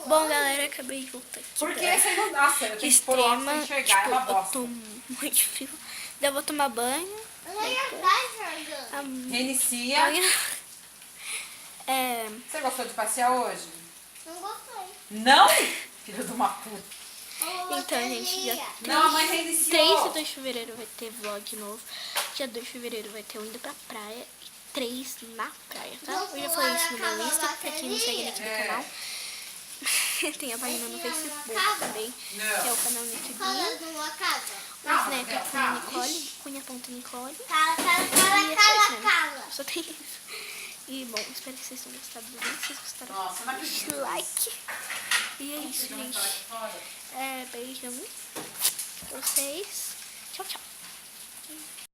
Bom, galera, acabei de voltar aqui. Porque essa não dá, eu tenho que pôr o óculos pra enxergar, é uma bosta. Eu tô muito frio. Daí eu vou tomar banho. Reinicia. Você gostou de passear hoje? Não gostei. Não? Filho de uma puta. Então, gente, dia Não, a mãe reiniciou. 3 e 2 de fevereiro vai ter vlog novo. Dia 2 de fevereiro vai ter o indo pra praia. E 3 na praia, tá? Eu já falei isso no meu Insta, pra quem não segue aqui no canal. Tem a página no Facebook também, que é o canal Nick Bia. O Snap é Cunha Nicole, Cunha.Nicole. Só tem isso. E bom, espero que vocês tenham gostado do vídeo. Se vocês gostaram, deixa o like. E é isso, gente. Beijão pra vocês. Tchau, tchau.